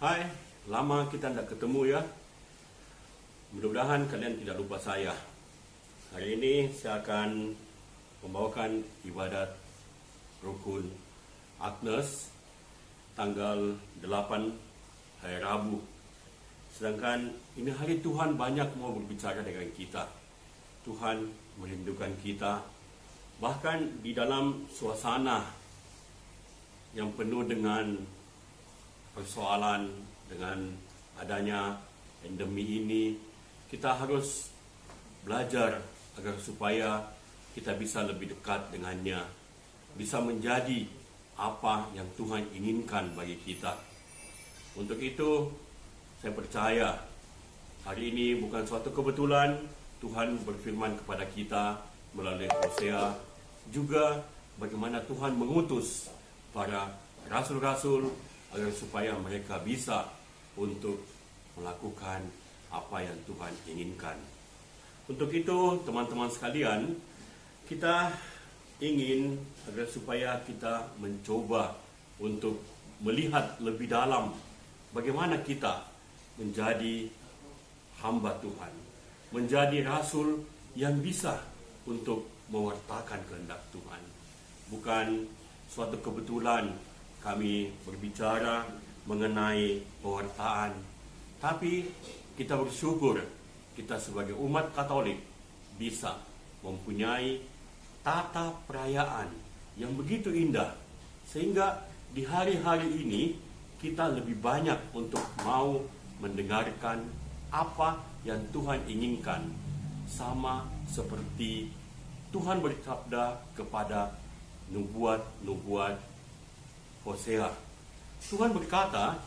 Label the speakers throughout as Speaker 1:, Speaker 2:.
Speaker 1: Hai, lama kita tidak ketemu ya. Mudah-mudahan kalian tidak lupa saya. Hari ini saya akan membawakan ibadat rukun Agnes tanggal 8 hari Rabu. Sedangkan ini hari Tuhan banyak mau berbicara dengan kita. Tuhan merindukan kita. Bahkan di dalam suasana yang penuh dengan persoalan, dengan adanya endemi ini, kita harus belajar agar supaya kita bisa lebih dekat dengannya, bisa menjadi apa yang Tuhan inginkan bagi kita. Untuk itu, saya percaya hari ini bukan suatu kebetulan Tuhan berfirman kepada kita melalui Hosea, juga bagaimana Tuhan mengutus para rasul-rasul agar supaya mereka bisa untuk melakukan apa yang Tuhan inginkan. Untuk itu, teman-teman sekalian, kita ingin agar supaya kita mencoba untuk melihat lebih dalam bagaimana kita menjadi hamba Tuhan, menjadi rasul yang bisa untuk mewartakan kehendak Tuhan. Bukan suatu kebetulan kami berbicara mengenai pewartaan, tapi kita bersyukur kita sebagai umat Katolik bisa mempunyai tata perayaan yang begitu indah, sehingga di hari-hari ini kita lebih banyak untuk mau mendengarkan apa yang Tuhan inginkan, sama seperti Tuhan bersabda kepada nubuat-nubuat Hosea. Tuhan berkata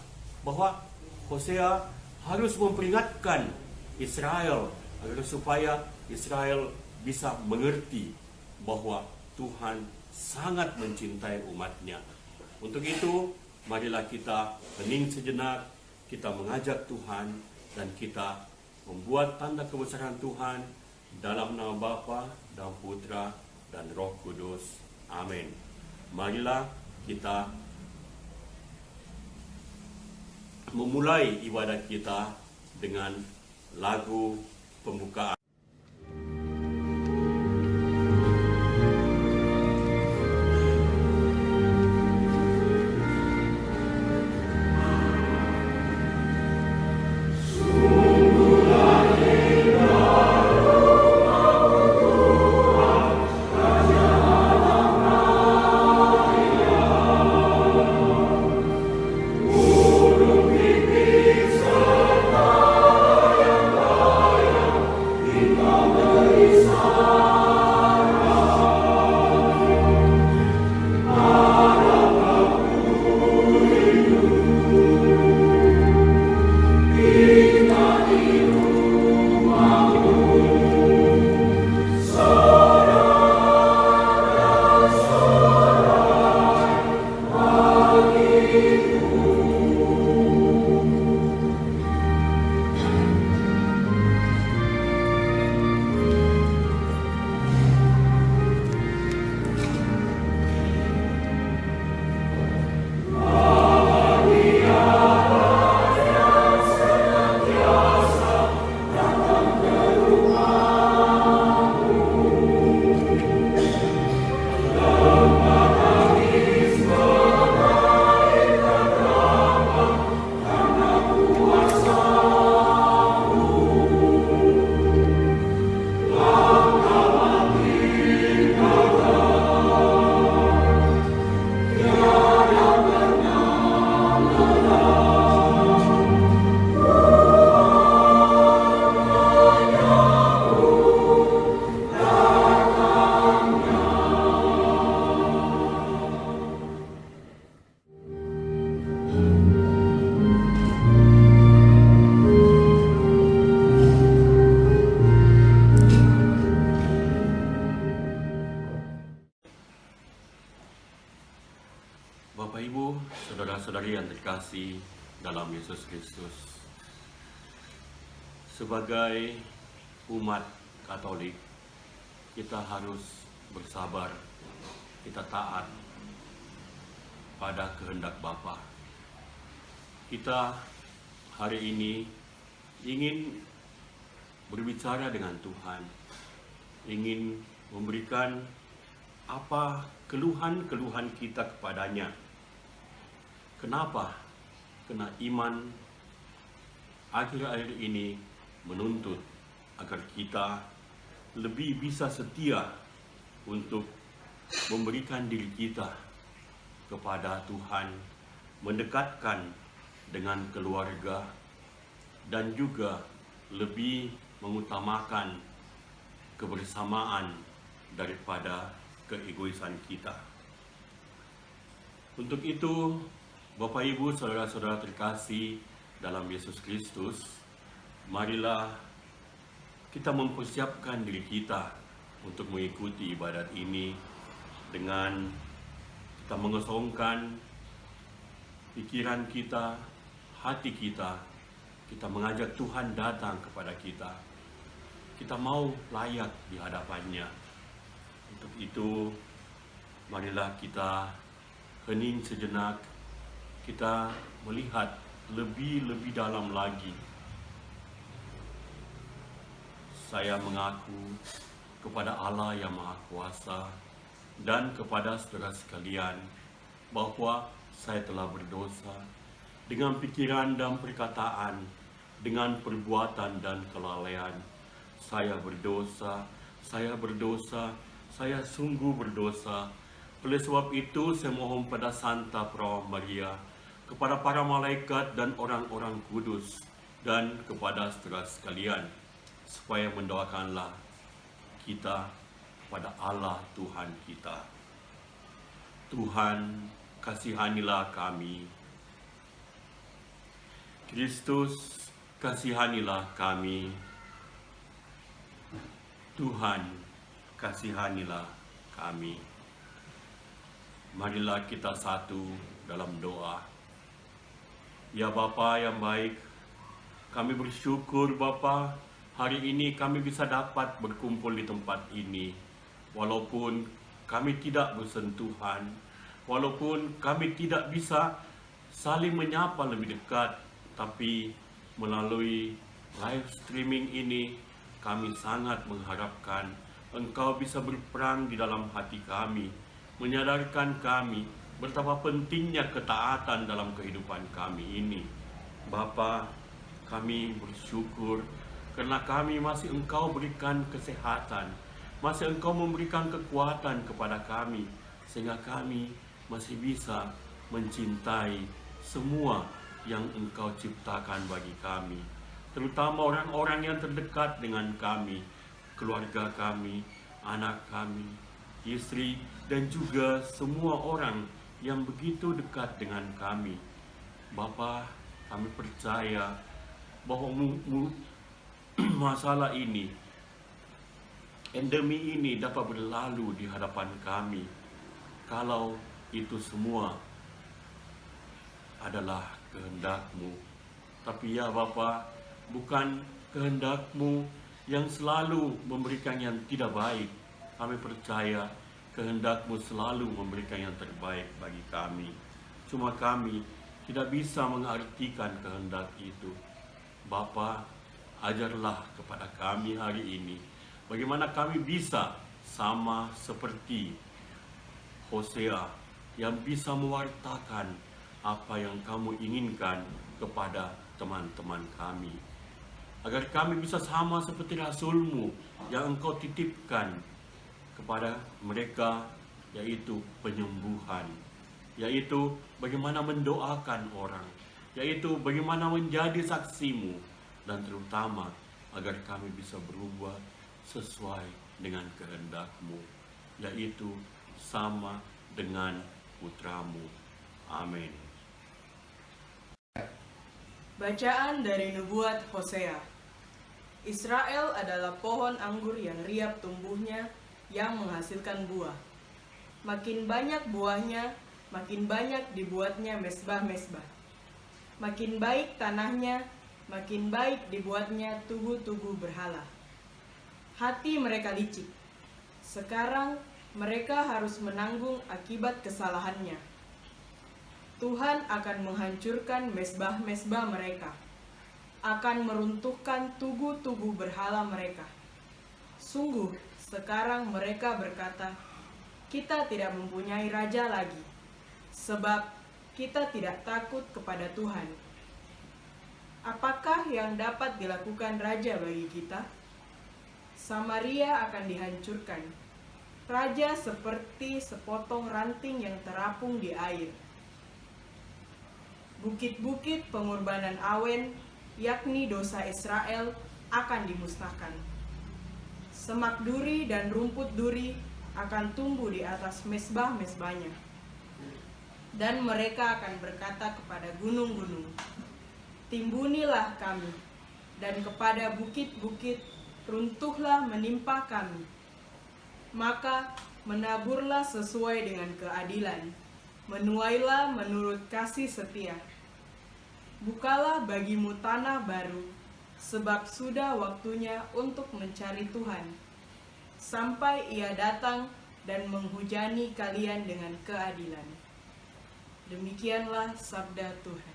Speaker 1: bahwa Hosea harus memperingatkan Israel agar supaya Israel bisa mengerti bahwa Tuhan sangat mencintai umatnya. Untuk itu, marilah kita hening sejenak, kita mengajak Tuhan, dan kita membuat tanda kebesaran Tuhan dalam nama Bapa dan Putra dan Roh Kudus. Amin. Marilah kita memulai ibadat kita dengan lagu pembukaan. Bapak Ibu, saudara-saudari yang terkasih dalam Yesus Kristus, sebagai umat Katolik, kita harus bersabar, kita taat pada kehendak Bapa. kita hari ini ingin berbicara dengan Tuhan, ingin memberikan apa keluhan-keluhan kita kepadanya. Kenapa? Karena iman akhir-akhir ini menuntut agar kita lebih bisa setia untuk memberikan diri kita kepada Tuhan, mendekatkan dengan keluarga, dan juga lebih mengutamakan kebersamaan daripada keegoisan kita. Untuk itu, Bapak Ibu, saudara-saudara terkasih dalam Yesus Kristus, marilah kita mempersiapkan diri kita untuk mengikuti ibadat ini dengan kita mengosongkan pikiran kita, hati kita, kita mengajak Tuhan datang kepada kita. Kita mau layak di hadapannya. Untuk itu, marilah kita hening sejenak, kita melihat lebih dalam lagi. Saya mengaku kepada Allah yang Maha Kuasa dan kepada saudara sekalian bahwa saya telah berdosa dengan pikiran dan perkataan, dengan perbuatan dan kelalaian. Saya berdosa, saya sungguh berdosa. Oleh sebab itu, saya mohon pada Santa Perawan Maria, kepada para malaikat dan orang-orang kudus, dan kepada saudara sekalian, supaya mendoakanlah kita kepada Allah Tuhan kita. Tuhan, kasihanilah kami. Kristus, kasihanilah kami. Tuhan, kasihanilah kami. Marilah kita satu dalam doa. Ya Bapa yang baik, kami bersyukur Bapa, hari ini kami bisa dapat berkumpul di tempat ini. Walaupun kami tidak bersentuhan, walaupun kami tidak bisa saling menyapa lebih dekat, tapi melalui live streaming ini, kami sangat mengharapkan Engkau bisa berperang di dalam hati kami, menyadarkan kami betapa pentingnya ketaatan dalam kehidupan kami ini. Bapa, kami bersyukur karena kami masih Engkau berikan kesehatan, masih Engkau memberikan kekuatan kepada kami, sehingga kami masih bisa mencintai semua yang Engkau ciptakan bagi kami, terutama orang-orang yang terdekat dengan kami, keluarga kami, anak kami, istri, dan juga semua orang yang begitu dekat dengan kami. Bapa, kami percaya bahwa masalah ini, endemi ini dapat berlalu di hadapan kami, kalau itu semua adalah kehendak-Mu. Tapi ya Bapa, bukan kehendak-Mu yang selalu memberikan yang tidak baik. Kami percaya kehendak-Mu selalu memberikan yang terbaik bagi kami. Cuma kami tidak bisa mengartikan kehendak itu. Bapa, ajarlah kepada kami hari ini bagaimana kami bisa sama seperti Hosea yang bisa mewartakan apa yang kamu inginkan kepada teman-teman kami. Agar kami bisa sama seperti Rasul-Mu yang Engkau titipkan kepada mereka, yaitu penyembuhan, yaitu bagaimana mendoakan orang, yaitu bagaimana menjadi saksi-Mu, dan terutama agar kami bisa berubah sesuai dengan kehendak-Mu, yaitu sama dengan Putra-Mu. Amin.
Speaker 2: Bacaan dari Nubuat Hosea. Israel adalah pohon anggur yang riap tumbuhnya, yang menghasilkan buah. Makin banyak buahnya, makin banyak dibuatnya mesbah-mesbah. Makin baik tanahnya, makin baik dibuatnya tugu-tugu berhala. Hati mereka licik. Sekarang mereka harus menanggung akibat kesalahannya. Tuhan akan menghancurkan mesbah-mesbah mereka, akan meruntuhkan tugu-tugu berhala mereka. Sungguh, sekarang mereka berkata, kita tidak mempunyai raja lagi, sebab kita tidak takut kepada Tuhan. Apakah yang dapat dilakukan raja bagi kita? Samaria akan dihancurkan. Raja seperti sepotong ranting yang terapung di air. Bukit-bukit pengorbanan awen, yakni dosa Israel, akan dimusnahkan. Semak duri dan rumput duri akan tumbuh di atas mesbah-mesbahnya. Dan mereka akan berkata kepada gunung-gunung, timbunilah kami, dan kepada bukit-bukit runtuhlah menimpa kami. Maka menaburlah sesuai dengan keadilan, menuailah menurut kasih setia. Bukalah bagimu tanah baru, sebab sudah waktunya untuk mencari Tuhan, sampai Ia datang dan menghujani kalian dengan keadilan. Demikianlah sabda Tuhan.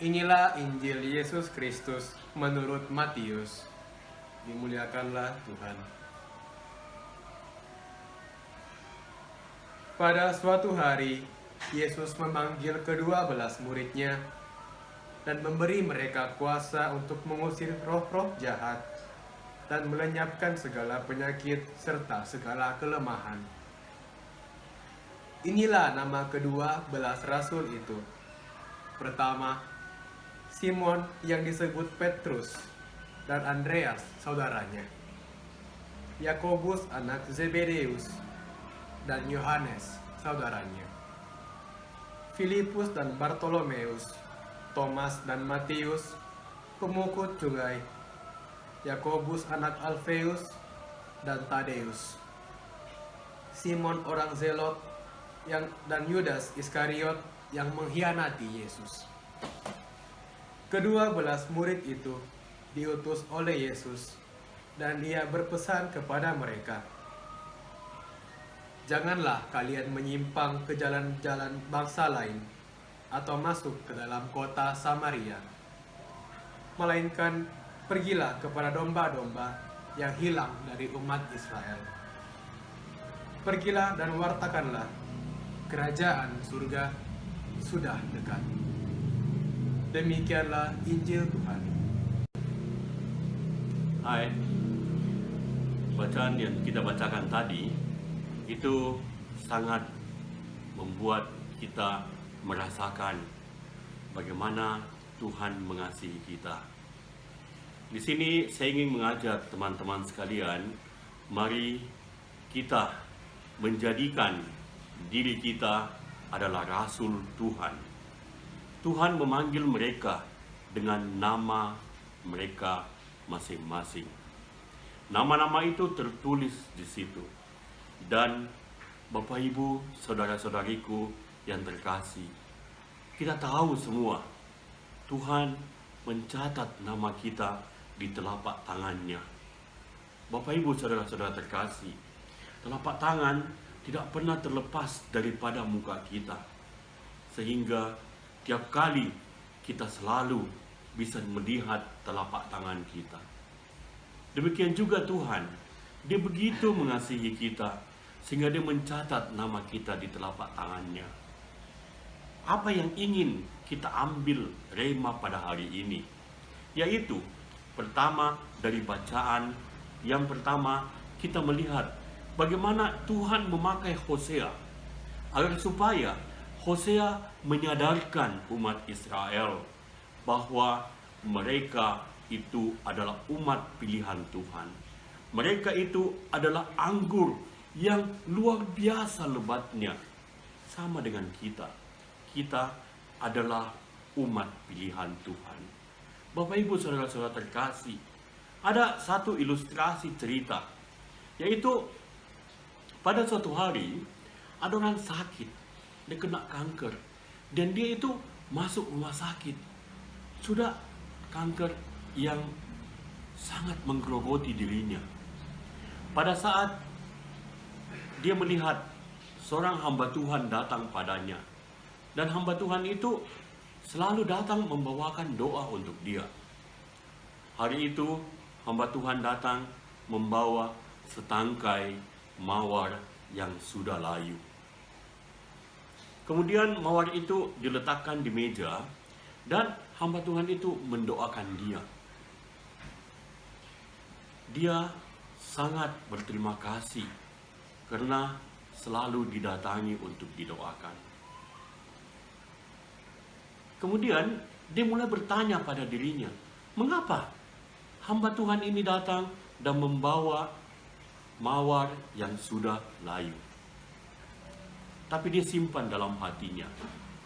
Speaker 3: Inilah Injil Yesus Kristus menurut Matius. Dimuliakanlah Tuhan. Pada suatu hari, Yesus memanggil ke-12 muridnya dan memberi mereka kuasa untuk mengusir roh-roh jahat dan melenyapkan segala penyakit serta segala kelemahan. Inilah nama ke-12 rasul itu. Pertama, Simon yang disebut Petrus dan Andreas saudaranya, Yakobus anak Zebedeus dan Yohanes saudaranya, Filipus dan Bartolomeus, Thomas dan Matius, pemukut cukai, Yakobus anak Alfeus dan Tadeus, Simon orang Zelot dan Yudas Iskariot yang mengkhianati Yesus. Ke-12 murid itu diutus oleh Yesus dan Ia berpesan kepada mereka, janganlah kalian menyimpang ke jalan-jalan bangsa lain atau masuk ke dalam kota Samaria, melainkan pergilah kepada domba-domba yang hilang dari umat Israel. Pergilah dan wartakanlah, kerajaan surga sudah dekat. Demikianlah Injil Tuhan.
Speaker 1: Hai, bacaan yang kita bacakan tadi itu sangat membuat kita merasakan bagaimana Tuhan mengasihi kita. Di sini saya ingin mengajak teman-teman sekalian, mari kita menjadikan diri kita adalah rasul Tuhan. Tuhan memanggil mereka dengan nama mereka masing-masing. Nama-nama itu tertulis di situ. Dan Bapak Ibu, saudara-saudariku yang terkasih, kita tahu semua Tuhan mencatat nama kita di telapak tangannya. Bapak Ibu, saudara-saudara terkasih, telapak tangan tidak pernah terlepas daripada muka kita, sehingga tiap kali kita selalu bisa melihat telapak tangan kita. Demikian juga Tuhan, Dia begitu mengasihi kita sehingga Dia mencatat nama kita di telapak tangannya. Apa yang ingin kita ambil rema pada hari ini? Yaitu pertama dari bacaan, yang pertama kita melihat bagaimana Tuhan memakai Hosea agar supaya Hosea menyadarkan umat Israel bahwa mereka itu adalah umat pilihan Tuhan. Mereka itu adalah anggur yang luar biasa lebatnya. Sama dengan kita. Kita adalah umat pilihan Tuhan. Bapak Ibu saudara-saudara terkasih, ada satu ilustrasi cerita, yaitu pada suatu hari ada orang sakit, dia kena kanker, dan dia itu masuk rumah sakit. Sudah kanker yang sangat menggerogoti dirinya. Pada saat dia melihat seorang hamba Tuhan datang padanya, dan hamba Tuhan itu selalu datang membawakan doa untuk dia. Hari itu hamba Tuhan datang membawa setangkai mawar yang sudah layu. Kemudian mawar itu diletakkan di meja dan hamba Tuhan itu mendoakan dia. Dia sangat berterima kasih karena selalu didatangi untuk didoakan. Kemudian dia mulai bertanya pada dirinya, mengapa hamba Tuhan ini datang dan membawa mawar yang sudah layu? Tapi dia simpan dalam hatinya.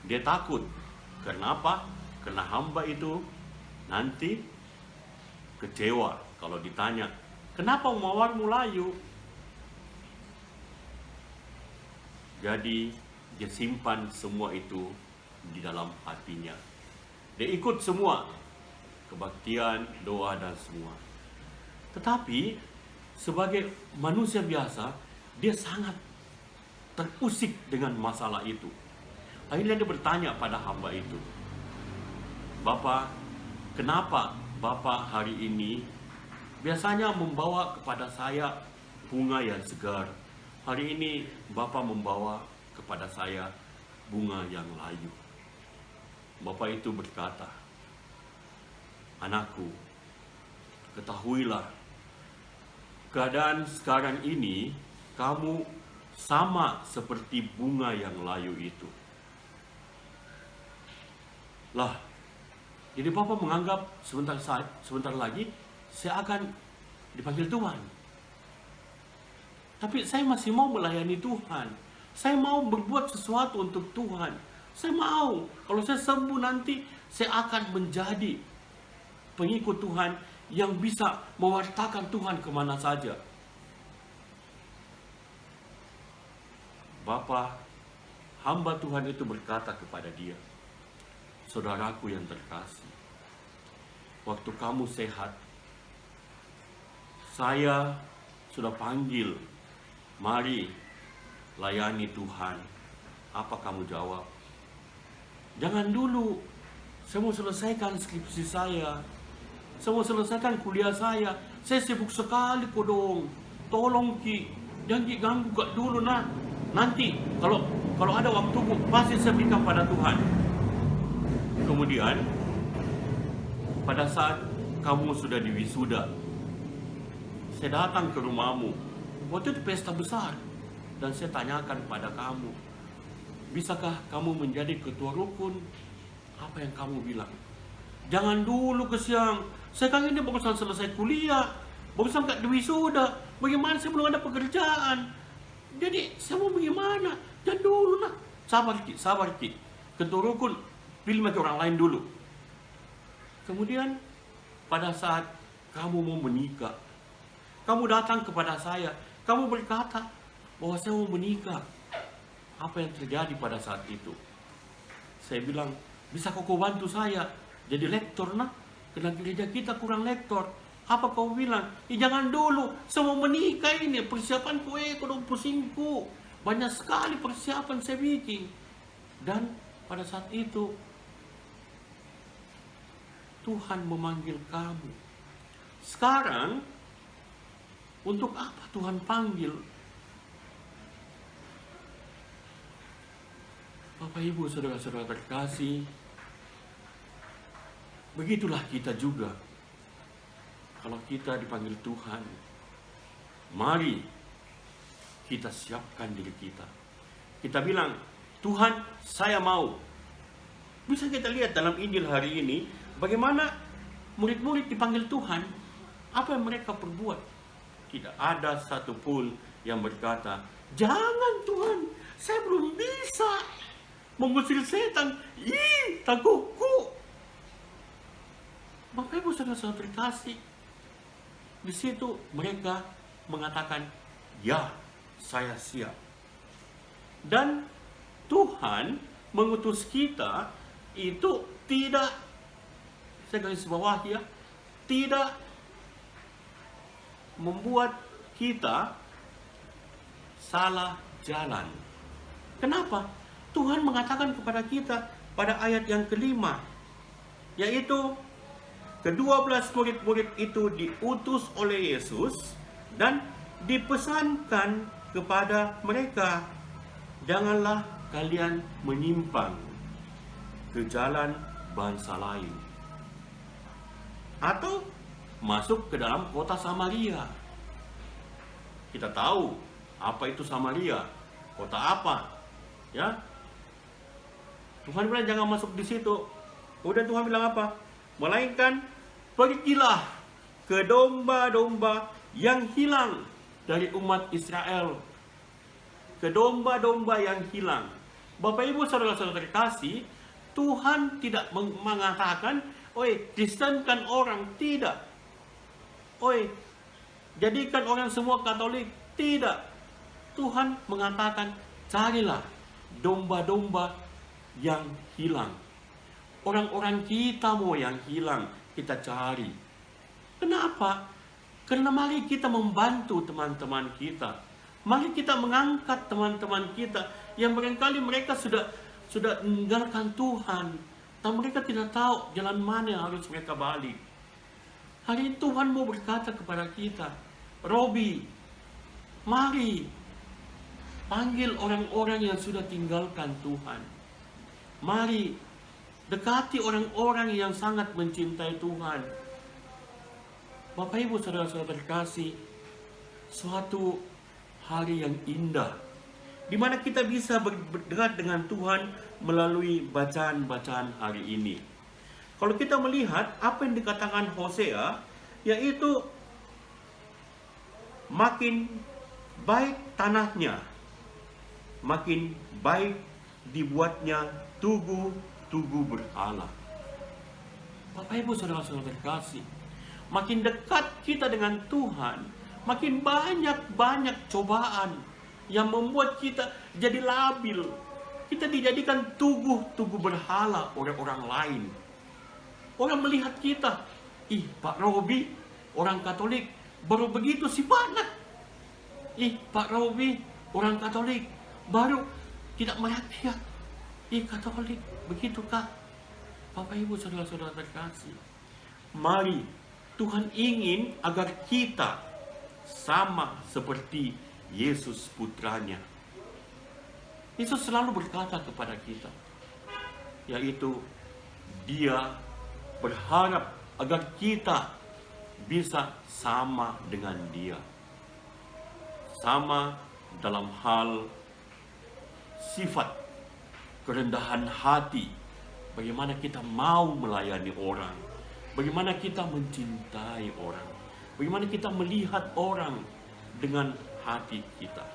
Speaker 1: Dia takut. Kenapa? Karena hamba itu nanti kecewa kalau ditanya, kenapa mawarmu layu? Jadi dia simpan semua itu di dalam hatinya. Dia ikut semua kebaktian, doa dan semua. Tetapi sebagai manusia biasa, dia sangat terusik dengan masalah itu. Akhirnya dia bertanya pada hamba itu, Bapak, kenapa Bapak hari ini biasanya membawa kepada saya bunga yang segar? Hari ini Bapak membawa kepada saya bunga yang layu. Bapak itu berkata, anakku, ketahuilah, keadaan sekarang ini kamu sama seperti bunga yang layu itu. Lah, jadi Bapak menganggap sebentar lagi saya akan dipanggil Tuhan. Tapi saya masih mau melayani Tuhan. Saya mau berbuat sesuatu untuk Tuhan. Saya mau, kalau saya sembuh nanti, saya akan menjadi pengikut Tuhan yang bisa mewartakan Tuhan kemana saja. Bapa, hamba Tuhan itu berkata kepada dia, saudaraku yang terkasih, waktu kamu sehat, saya sudah panggil, mari layani Tuhan. Apa kamu jawab? Jangan dulu, saya mau selesaikan skripsi saya, saya mau selesaikan kuliah saya sibuk sekali kodong. Tolong Ki, jangan Ki ganggu gak dulu nah. Nanti kalau ada waktuku pasti saya berikan pada Tuhan. Kemudian pada saat kamu sudah diwisuda, saya datang ke rumahmu. Waktu itu pesta besar, dan saya tanyakan pada kamu, bisakah kamu menjadi ketua rukun? Apa yang kamu bilang? Jangan dulu ke siang. Sekarang ini barusan selesai kuliah, barusan kat wisuda. Bagaimana saya belum ada pekerjaan? Jadi saya mau bagaimana? Jangan dulu lah. Sabar Ki, sabar Ki. Keturukun, pilih lagi orang lain dulu. Kemudian pada saat kamu mau menikah, kamu datang kepada saya, kamu berkata bahwa saya mau menikah. Apa yang terjadi pada saat itu? Saya bilang, bisa kau bantu saya jadi lektor nah? Karena gereja kita kurang lektor. Apa kau bilang? Jangan dulu, saya mau menikah ini, persiapanku dong pusingku. Banyak sekali persiapan saya bikin. Dan pada saat itu, Tuhan memanggil kamu. Sekarang, untuk apa Tuhan panggil? Bapak Ibu, saudara-saudara terkasih, begitulah kita juga. Kalau kita dipanggil Tuhan, mari kita siapkan diri kita. Kita bilang, Tuhan, saya mau. Bisa kita lihat dalam Injil hari ini, bagaimana murid-murid dipanggil Tuhan, apa yang mereka perbuat. Tidak ada satupun yang berkata, jangan Tuhan, saya belum bisa mengusir setan. Ih, takutku. Bapak Ibu saudara-saudara terkasih, di situ mereka mengatakan, ya, saya siap. Dan Tuhan mengutus kita itu tidak, saya garis bawah ya, tidak membuat kita salah jalan. Kenapa? Tuhan mengatakan kepada kita pada ayat yang kelima, yaitu ke-12 murid-murid itu diutus oleh Yesus dan dipesankan kepada mereka, janganlah kalian menyimpang ke jalan bangsa lain atau masuk ke dalam kota Samaria. Kita tahu apa itu Samaria, kota apa, ya? Tuhan bilang jangan masuk di situ. Udah Tuhan bilang apa? Melainkan pergilah ke domba-domba yang hilang dari umat Israel. Ke domba-domba yang hilang. Bapak Ibu saudara-saudara terkasih, Tuhan tidak mengatakan, oi, kristenkan orang, tidak. Oi, jadikan orang semua Katolik, tidak. Tuhan mengatakan, carilah domba-domba yang hilang. Orang-orang kita mau yang hilang, kita cari. Kenapa? Karena mari kita membantu teman-teman kita. Mari kita mengangkat teman-teman kita yang barangkali mereka sudah meninggalkan Tuhan, dan mereka tidak tahu jalan mana yang harus mereka balik. Hari ini Tuhan mau berkata kepada kita, Robi, mari panggil orang-orang yang sudah tinggalkan Tuhan. Mari dekati orang-orang yang sangat mencintai Tuhan. Bapak Ibu saudara-saudara terkasih, suatu hari yang indah, di mana kita bisa berdekat dengan Tuhan melalui bacaan-bacaan hari ini. Kalau kita melihat apa yang dikatakan Hosea, yaitu makin baik tanahnya, makin baik dibuatnya tugu-tugu berhala. Bapak Ibu saudara-saudara terkasih, makin dekat kita dengan Tuhan, makin banyak cobaan yang membuat kita jadi labil. Kita dijadikan tugu-tugu berhala oleh orang lain. Orang melihat kita, ih Pak Robi, orang Katolik, baru begitu sifatnya. Ih Pak Robi, orang Katolik, baru tidak melihat. Ih Katolik, begitukah? Bapak Ibu saudara-saudara terkasih, mari Tuhan ingin agar kita sama seperti Yesus putranya. Yesus selalu berkata kepada kita, yaitu Dia berharap agar kita bisa sama dengan Dia. Sama dalam hal sifat kerendahan hati, bagaimana kita mau melayani orang, bagaimana kita mencintai orang, bagaimana kita melihat orang dengan hati kita.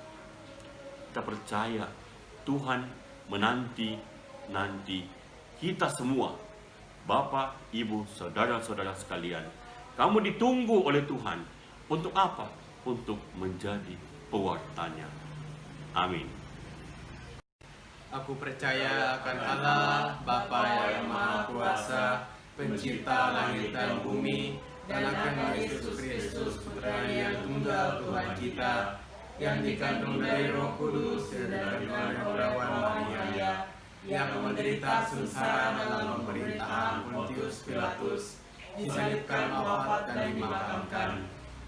Speaker 1: Kita percaya Tuhan menanti kita semua, Bapak, Ibu, saudara-saudara sekalian. Kamu ditunggu oleh Tuhan. Untuk apa? Untuk menjadi pewartanya. Amin.
Speaker 3: Aku percaya akan Allah, Bapa yang Maha Kuasa, pencipta langit dan bumi, dan akan Yesus Kristus, Putra yang tunggal Tuhan kita, yang dikandung dari Roh Kudus dan dari perawan Maria, yang menderita sengsara dalam pemerintahan Pontius Pilatus, disalibkan, wafat dan dimakamkan,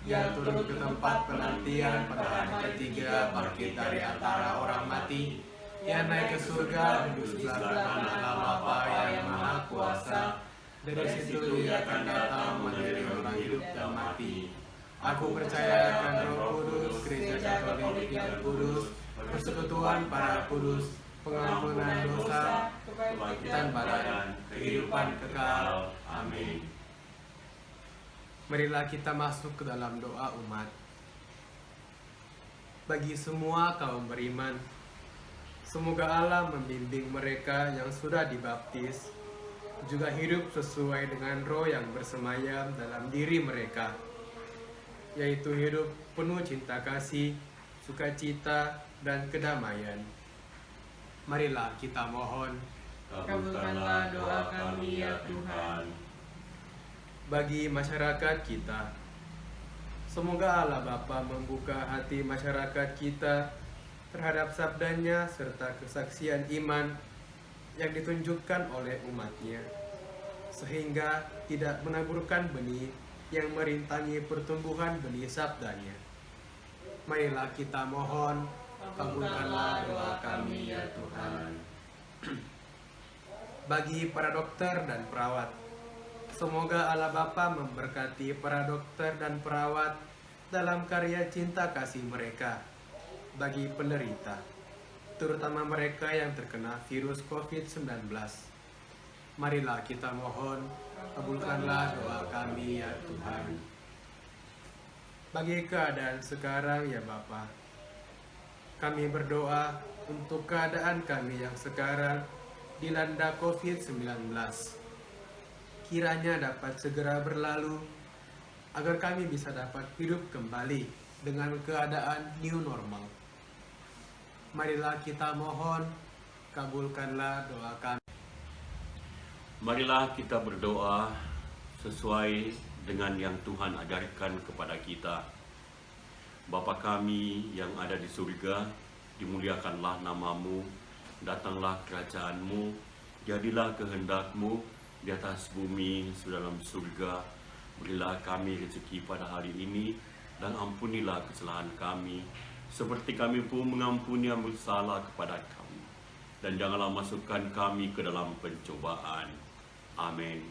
Speaker 3: yang turun ke tempat penantian pada hari ketiga, bangkit dari antara orang mati, yang naik ke surga, duduk sebelah kanan Allah Bapa yang Maha Kuasa. Dari situ Ia akan datang menjadi orang hidup dan mati. Aku percaya akan Roh Kudus, Gereja Katolik yang kudus, persekutuan para kudus, pengampunan dosa, kebangkitan badan, kehidupan kekal. Amin. Marilah kita masuk ke dalam doa umat. Bagi semua kaum beriman, semoga Allah membimbing mereka yang sudah dibaptis, juga hidup sesuai dengan roh yang bersemayam dalam diri mereka, yaitu hidup penuh cinta kasih, sukacita, dan kedamaian. Marilah kita mohon.
Speaker 2: Kabulkanlah doa kami ya Tuhan.
Speaker 3: Bagi masyarakat kita, semoga Allah Bapa membuka hati masyarakat kita terhadap sabdanya serta kesaksian iman yang ditunjukkan oleh umatnya, sehingga tidak menaburkan benih yang merintangi pertumbuhan benih sabdanya. Marilah kita mohon. Kabulkanlah doa kami ya Tuhan. Bagi para dokter dan perawat, semoga Allah Bapa memberkati para dokter dan perawat dalam karya cinta kasih mereka bagi penderita, terutama mereka yang terkena virus COVID-19. Marilah kita mohon, kabulkanlah doa kami ya Tuhan. Bagi keadaan sekarang ya Bapa, kami berdoa untuk keadaan kami yang sekarang dilanda COVID-19. Kiranya dapat segera berlalu, agar kami bisa dapat hidup kembali dengan keadaan new normal. Marilah kita mohon, kabulkanlah doa kami.
Speaker 1: Marilah kita berdoa sesuai dengan yang Tuhan ajarkan kepada kita. Bapa kami yang ada di surga, dimuliakanlah namamu, datanglah kerajaanmu, jadilah kehendakmu di atas bumi seperti dalam surga. Berilah kami rezeki pada hari ini, dan ampunilah kesalahan kami, seperti kami pun mengampuni yang bersalah kepada kami. Dan janganlah masukkan kami ke dalam pencobaan. Amin.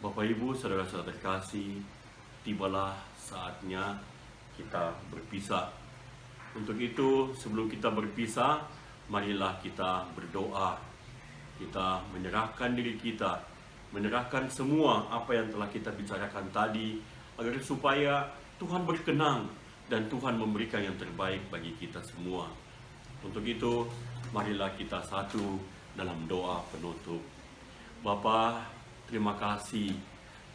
Speaker 1: Bapak Ibu, saudara-saudara terkasih, tibalah saatnya kita berpisah. Untuk itu, sebelum kita berpisah, marilah kita berdoa. Kita menyerahkan diri kita, menyerahkan semua apa yang telah kita bicarakan tadi, agar supaya Tuhan berkenan dan Tuhan memberikan yang terbaik bagi kita semua. Untuk itu, marilah kita satu dalam doa penutup. Bapa, terima kasih.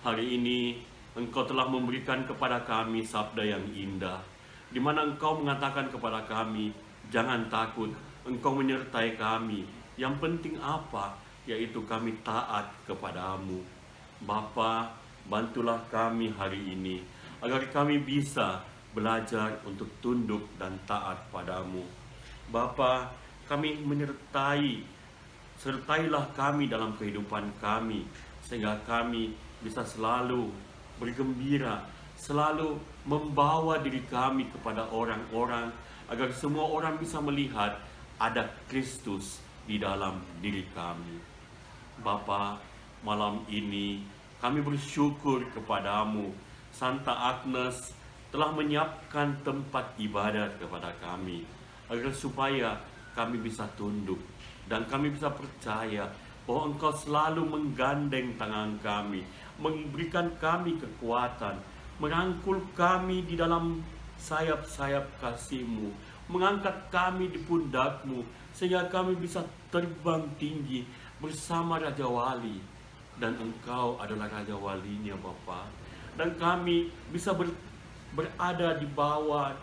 Speaker 1: Hari ini Engkau telah memberikan kepada kami sabda yang indah, di mana Engkau mengatakan kepada kami, jangan takut, Engkau menyertai kami. Yang penting apa? Yaitu kami taat kepadamu. Bapa, bantulah kami hari ini, agar kami bisa belajar untuk tunduk dan taat padamu. Bapa, kami sertailah kami dalam kehidupan kami, sehingga kami bisa selalu bergembira, selalu membawa diri kami kepada orang-orang, agar semua orang bisa melihat ada Kristus di dalam diri kami. Bapa, malam ini kami bersyukur kepadamu. Santa Agnes telah menyiapkan tempat ibadat kepada kami, agar supaya kami bisa tunduk, Dan kami bisa percaya bahwa Engkau selalu menggandeng tangan kami, memberikan kami kekuatan, merangkul kami di dalam sayap-sayap kasih-Mu, mengangkat kami di pundak-Mu, sehingga kami bisa terbang tinggi bersama Raja Wali. Dan Engkau adalah Raja Walinya Bapa. Dan kami bisa berada di bawah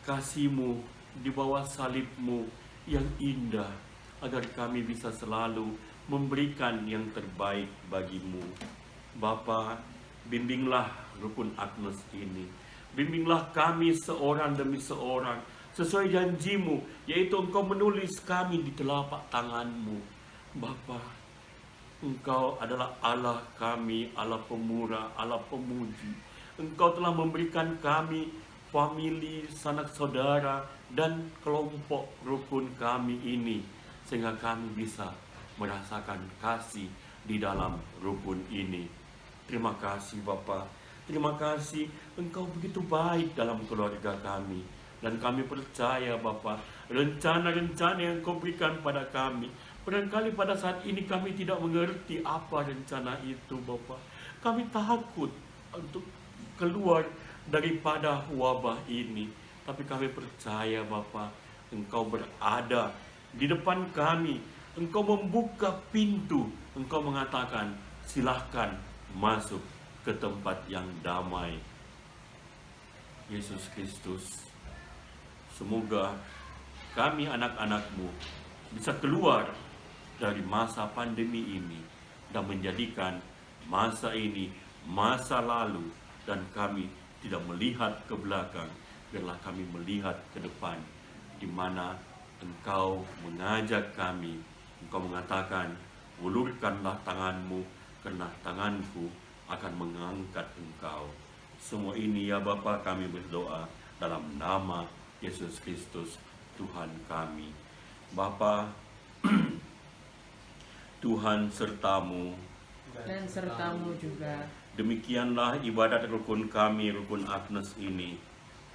Speaker 1: kasih-Mu, di bawah salib-Mu yang indah, agar kami bisa selalu memberikan yang terbaik bagi-Mu. Bapa, bimbinglah rukun Agnes ini. Bimbinglah kami seorang demi seorang, sesuai janji-Mu, yaitu Engkau menulis kami di telapak tangan-Mu. Bapa, Engkau adalah Allah kami, Allah pemurah, Allah pemuji. Engkau telah memberikan kami famili, sanak saudara, dan kelompok rukun kami ini, sehingga kami bisa merasakan kasih di dalam rukun ini. Terima kasih Bapa, terima kasih Engkau begitu baik dalam keluarga kami. Dan kami percaya Bapa, rencana-rencana yang Kau berikan pada kami, barangkali pada saat ini kami tidak mengerti apa rencana itu Bapa. Kami takut untuk keluar daripada wabah ini. Tapi kami percaya Bapa, Engkau berada di depan kami. Engkau membuka pintu. Engkau mengatakan, silahkan masuk ke tempat yang damai. Yesus Kristus, semoga kami anak-anak-Mu bisa keluar dari masa pandemi ini dan menjadikan masa ini masa lalu, dan kami tidak melihat ke belakang. Biarlah kami melihat ke depan, di mana Engkau mengajak kami. Engkau mengatakan, ulurkanlah tanganmu, karena tanganku akan mengangkat engkau. Semua ini ya Bapa, kami berdoa dalam nama Yesus Kristus, Tuhan kami. Bapa, Tuhan sertamu,
Speaker 2: Dan sertamu juga.
Speaker 1: demikianlah ibadat rukun kami, rukun Agnes ini.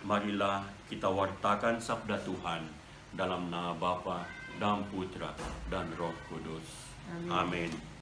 Speaker 1: Marilah kita wartakan sabda Tuhan dalam nama Bapa dan Putra dan Roh Kudus.
Speaker 2: Amin.
Speaker 1: Amin.